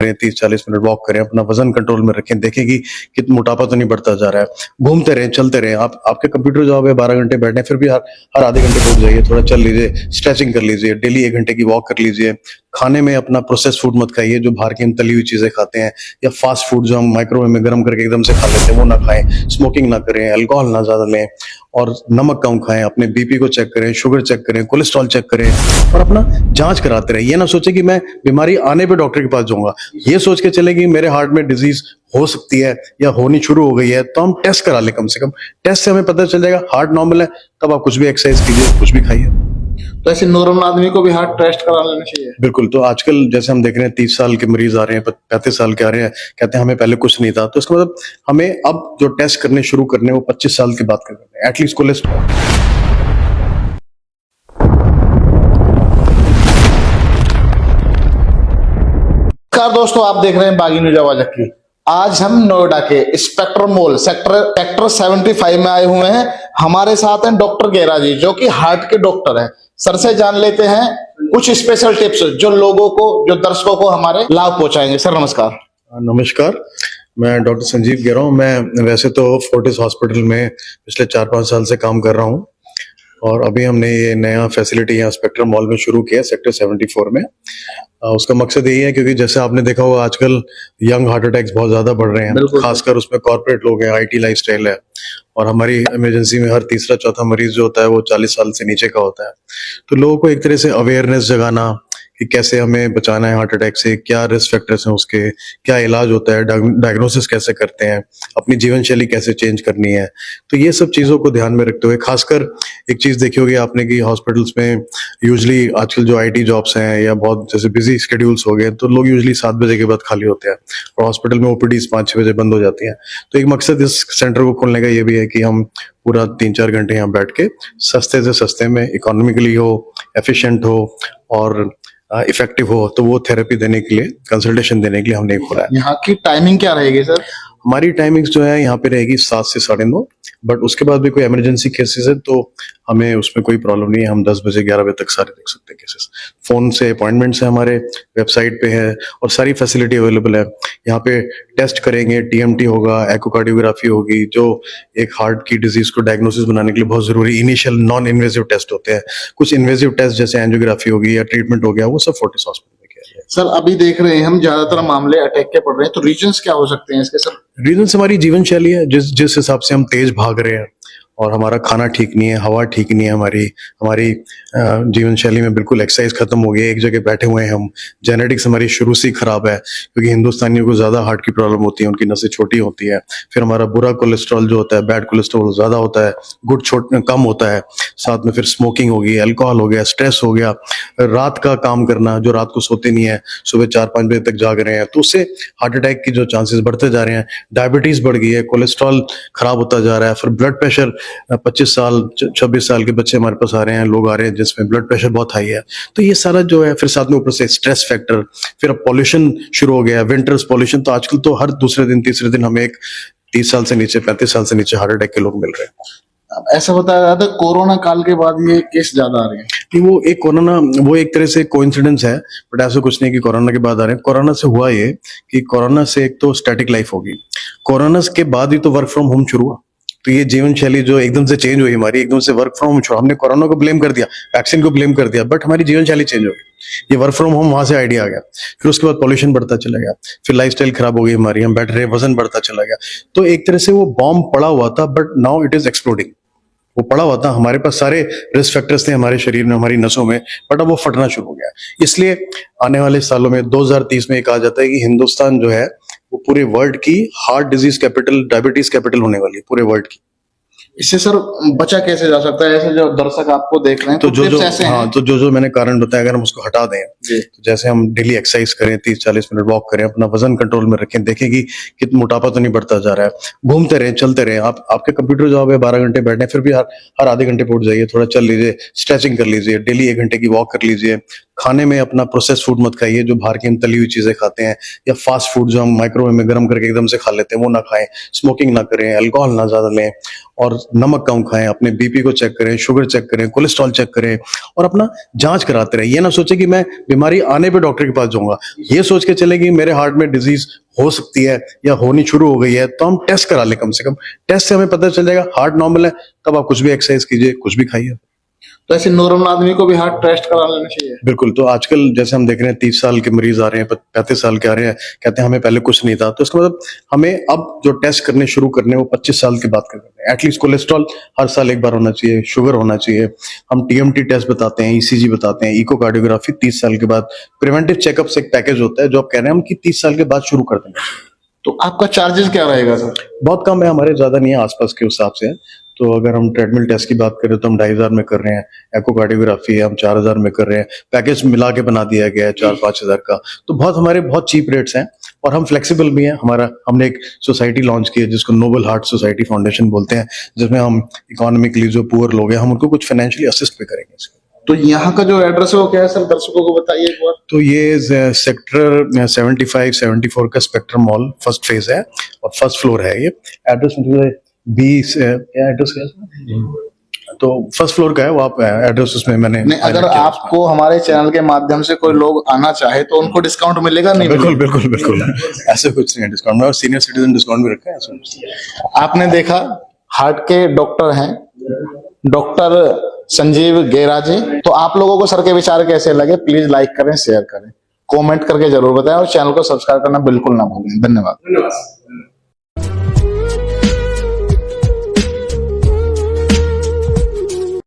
करें, 30-40 minute walk करें, अपना वजन कंट्रोल में रखें, देखें कि कितना मोटापा तो नहीं बढ़ता जा रहा है। घूमते रहें, चलते रहें। आपके कंप्यूटर जॉब है 12 घंटे बैठे, फिर भी हर आधे घंटे उठ जाइए, थोड़ा चल लीजिए, स्ट्रेचिंग कर लीजिए, डेली 1 घंटे की वॉक कर लीजिए। खाने में अपना प्रोसेस फूड मत खाइए, जो बाहर की हम तली हुई चीजें खाते हैं, या फास्ट फूड जो हम माइक्रोवेव में गर्म करके एकदम से खा लेते हैं, वो ना खाएं। स्मोकिंग ना करें, अल्कोहल ना ज्यादा लें, और नमक कम खाएं। अपने बीपी को चेक करें, शुगर चेक करें, कोलेस्ट्रॉल चेक करें, और अपना जांच कराते रहें। ये ना सोचे कि मैं बीमारी आने पे डॉक्टर के पास जाऊंगा, ये सोच के चले कि मेरे हार्ट में डिजीज हो सकती है या होनी शुरू हो गई है, तो हम टेस्ट करा लें। कम से कम टेस्ट से हमें पता चल जाएगा हार्ट नॉर्मल है, तब आप कुछ भी एक्सरसाइज कीजिए, कुछ भी खाइए। तो ऐसे नॉर्मल आदमी को भी हार्ट टेस्ट करा लेना चाहिए। बिल्कुल। तो आजकल जैसे हम देख रहे हैं 30 साल के मरीज आ रहे हैं, 35 साल के आ रहे हैं, कहते हैं हमें पहले कुछ नहीं था। तो इसका मतलब हमें अब जो टेस्ट करने शुरू करने हैं वो 25 साल के बाद करने हैं, एटलीस्ट कोलेस्ट्रॉल। नमस्कार दोस्तों, आप देख रहे हैं बागी न्यूज आवाज की। आज हम नोएडा के स्पेक्ट्रम मॉल सेक्टर 75 में आए हुए हैं। हमारे साथ हैं डॉक्टर गेरा जी, जो कि हार्ट के डॉक्टर हैं। सर से जान लेते हैं कुछ स्पेशल टिप्स जो लोगों को, जो दर्शकों को हमारे लाभ पहुंचाएंगे। सर नमस्कार। नमस्कार, मैं डॉक्टर संजीव गेरा हूँ। मैं वैसे तो फोर्टिस हॉस्पिटल में पिछले 4-5 साल से काम कर रहा हूँ, और अभी हमने ये नया फैसिलिटी यहाँ स्पेक्ट्रम मॉल में शुरू किया, सेक्टर 74 में। उसका मकसद यही है, क्योंकि जैसे आपने देखा होगा आजकल यंग हार्ट अटैक्स बहुत ज्यादा बढ़ रहे हैं, खासकर उसमें कॉर्पोरेट लोग हैं, आईटी लाइफस्टाइल है, और हमारी इमरजेंसी में हर तीसरा चौथा मरीज जो होता है वो 40 साल से नीचे का होता है। तो लोगों को एक तरह से अवेयरनेस जगाना कि कैसे हमें बचाना है हार्ट अटैक से, क्या रिस्क फैक्टर्स हैं उसके, क्या इलाज होता है, डायग्नोसिस कैसे करते हैं, अपनी जीवन शैली कैसे चेंज करनी है। तो ये सब चीजों को ध्यान में रखते हुए, खासकर एक चीज देखी होगी आपने कि हॉस्पिटल्स में यूजली आजकल जो आईटी जॉब्स हैं या बहुत जैसे बिजी शेड्यूल्स हो गए, तो लोग यूजली 7 बजे के बाद खाली होते हैं, और हॉस्पिटल में ओपीडीज 5-6 बजे बंद हो जाती हैं। तो एक मकसद इस सेंटर को खोलने का ये भी है कि हम पूरा 3-4 घंटे यहाँ बैठ के सस्ते से सस्ते में, इकोनॉमिकली हो, एफिशिएंट हो और इफेक्टिव हो, तो वो थेरेपी देने के लिए, कंसल्टेशन देने के लिए हमने खोला है। यहाँ की टाइमिंग क्या रहेगी सर? हमारी टाइमिंग्स जो है यहाँ पे रहेगी 7 से 9:30, बट उसके बाद भी कोई इमरजेंसी केसेस है तो हमें उसमें कोई प्रॉब्लम नहीं है। हम 10 बजे 11 बजे तक सारे देख सकते हैं केसेस। फोन से अपॉइंटमेंट्स है, हमारे वेबसाइट पे है, और सारी फैसिलिटी अवेलेबल है। यहाँ पे टेस्ट करेंगे, टीएमटी होगा, एकोकार्डियोग्राफी होगी, जो एक हार्ट की डिजीज को डायग्नोसिस बनाने के लिए बहुत जरूरी इनिशियल नॉन इन्वेजिव टेस्ट होते हैं। कुछ इन्वेजिव टेस्ट जैसे एंजियोग्राफी होगी या ट्रीटमेंट हो गया, वो सब फोर्टिस हॉस्पिटल में किया जाए। सर अभी देख रहे हैं हम ज्यादातर मामले अटैक के पड़ रहे हैं, तो रीजंस क्या हो सकते हैं इसके सर? रीजन हमारी जीवन शैली है, जिस हिसाब से हम तेज भाग रहे हैं, और हमारा खाना ठीक नहीं है, हवा ठीक नहीं है, हमारी जीवन शैली में बिल्कुल एक्सरसाइज खत्म हो गई है, एक जगह बैठे हुए हैं हम। जेनेटिक्स हमारी शुरू से ही खराब है, क्योंकि हिंदुस्तानियों को ज्यादा हार्ट की प्रॉब्लम होती है, उनकी नसें छोटी होती है। फिर हमारा बुरा कोलेस्ट्रॉल जो होता है, बैड कोलेस्ट्रॉल ज्यादा होता है, गुड कम होता है। साथ में फिर स्मोकिंग हो गई, अल्कोहल हो गया, स्ट्रेस हो गया, रात का काम करना, जो रात को सोते नहीं है, सुबह 4-5 बजे तक जाग रहे हैं, तो उससे हार्ट अटैक की जो चांसेस बढ़ते जा रहे हैं। डायबिटीज बढ़ गई है, कोलेस्ट्रॉल खराब होता जा रहा है, फिर ब्लड प्रेशर 25 साल 26 साल के बच्चे हमारे पास आ रहे हैं, लोग आ रहे हैं जिसमें ब्लड प्रेशर बहुत हाई है। तो ये सारा जो है, फिर साथ में ऊपर से स्ट्रेस फैक्टर, फिर अब पॉल्यूशन शुरू हो गया, विंटर्स पॉल्यूशन। तो आजकल तो हर दूसरे दिन तीसरे दिन हमें एक 30 साल से नीचे 35 साल से नीचे हार्ट अटैक के लोग मिल रहे हैं। अब ऐसा बताया जाता है कोरोना काल के बाद ये केस ज्यादा आ रहे हैं। नहीं, वो एक तरह से कोइंसिडेंस है, बट ऐसा कुछ नहीं कि कोरोना के बाद आ रहे हैं। कोरोना से हुआ ये कि कोरोना से एक तो स्टैटिक लाइफ होगी, कोरोना के बाद ही तो वर्क फ्रॉम होम शुरू हुआ। तो ये जीवन शैली जो एकदम से चेंज हुई हमारी, एकदम से वर्क फ्रॉम होम, हमने कोरोना को ब्लेम कर दिया, वैक्सीन को ब्लेम कर दिया, बट हमारी जीवन शैली चेंज हो गई। ये वर्क फ्रॉम होम वहां से आइडिया आ गया। फिर उसके बाद पॉल्यूशन बढ़ता चला गया, फिर लाइफस्टाइल खराब हो गई हमारी, हम बैठ रहे, वजन बढ़ता चला गया। तो एक तरह से वो बॉम्ब पड़ा हुआ था, but now it is exploding. वो पड़ा हुआ था, हमारे पास सारे रिस्क फैक्टर्स थे हमारे शरीर में, हमारी नसों में, बट अब वो फटना शुरू हो गया। इसलिए आने वाले सालों में 2030 में कहा जाता है कि हिंदुस्तान जो है वो पूरे वर्ल्ड की heart disease capital, diabetes capital होने वाली है पूरे वर्ल्ड की। इससे सर बचा कैसे जा सकता है? ऐसे जो दर्शक आपको देख रहे हैं, तो जो मैंने कारण बताया, अगर हम उसको हटा दें, तो जैसे हम डेली एक्सरसाइज करें, 30-40 मिनट वॉक करें, अपना वजन कंट्रोल में रखें, देखें कि कितना मोटापा तो नहीं बढ़ता जा रहा है। घूमते रहें, चलते रहें। आपके कंप्यूटर जॉब है 12 घंटे बैठे, फिर भी हर आधे घंटे पे उठ जाइए, थोड़ा चल लीजिए, स्ट्रेचिंग कर लीजिए, डेली 1 घंटे की वॉक कर लीजिए। खाने में अपना प्रोसेस फूड मत खाइए, जो बाहर की हम तली हुई चीजें खाते हैं, या फास्ट फूड जो हम माइक्रोवेव में गर्म करके एकदम से खा लेते हैं, वो ना खाएं। स्मोकिंग ना करें, अल्कोहल ना ज्यादा लें, और नमक कम खाएं, अपने बीपी को चेक करें, शुगर चेक करें, कोलेस्ट्रॉल चेक करें और अपना जांच कराते रहें। ये ना सोचे कि मैं बीमारी आने पे डॉक्टर के पास जाऊंगा, ये सोच के चले कि मेरे हार्ट में डिजीज हो सकती है या होनी शुरू हो गई है, तो हम टेस्ट करा लें। कम से कम टेस्ट से हमें पता चल जाएगा हार्ट नॉर्मल है, तब आप कुछ भी एक्सरसाइज कीजिए, कुछ भी खाइए। तो ऐसे नॉर्मल आदमी को भी हार्ट टेस्ट करा लेना चाहिए। बिल्कुल। तो आजकल जैसे हम देख रहे हैं 30 साल के मरीज आ रहे हैं, 35 साल के आ रहे हैं, कहते हैं हमें पहले कुछ नहीं था। तो इसका मतलब हमें अब जो टेस्ट करने शुरू करने वो 25 साल के बाद करने हैं। एटलीस्ट कोलेस्ट्रॉल हर साल एक बार होना चाहिए, शुगर होना चाहिए। हम टीएमटी टेस्ट बताते हैं, ईसीजी बताते हैं, इकोकार्डियोग्राफी 30 साल के बाद। प्रिवेंटिव चेकअप से एक पैकेज होता है जो आप कह रहे हैं हम कि 30 साल के बाद शुरू कर देंगे। तो आपका चार्जेस क्या रहेगा सर? बहुत कम है, हमारे ज्यादा नहीं है, आसपास के हिसाब से है। तो अगर हम ट्रेडमिल टेस्ट की बात करें तो हम 2,500 में कर रहे हैं, एकोकार्डियोग्राफी हम 4,000 में कर रहे हैं, पैकेज मिला के बना दिया गया है 4-5 हजार का। तो बहुत हमारे बहुत चीप रेट्स हैं और हम फ्लेक्सिबल भी हैं। हमने एक सोसाइटी लॉन्च की है जिसको नोबल हार्ट सोसाइटी फाउंडेशन बोलते हैं, जिसमें हम इकोनॉमिकली जो पुअर लोग हैं हम उनको कुछ फाइनेंशियली असिस्ट भी करेंगे इसको। तो यहाँ का जो एड्रेस है वो क्या है सर, दर्शकों को बताइए एक बार। तो ये सेक्टर 75-74 का स्पेक्ट्रम मॉल फर्स्ट फेज है और फर्स्ट फ्लोर है। ये एड्रेस क्या एड्रेस है? तो फर्स्ट फ्लोर का है वो, आप एड्रेस उसमें मैंने नहीं, अगर आपको हमारे चैनल के माध्यम से कोई लोग आना चाहे तो उनको डिस्काउंट मिलेगा? नहीं बिल्कुल बिल्कुल बिल्कुल ऐसे कुछ नहीं है डिस्काउंट, और सीनियर सिटीजन डिस्काउंट भी रखा है ऐसा। आपने देखा हार्ट के डॉक्टर हैं डॉक्टर संजीव गेरा जी। तो आप लोगों को सर के विचार कैसे लगे, प्लीज लाइक करें, शेयर करें, कमेंट करके जरूर बताएं और चैनल को सब्सक्राइब करना बिल्कुल ना भूलें। धन्यवाद।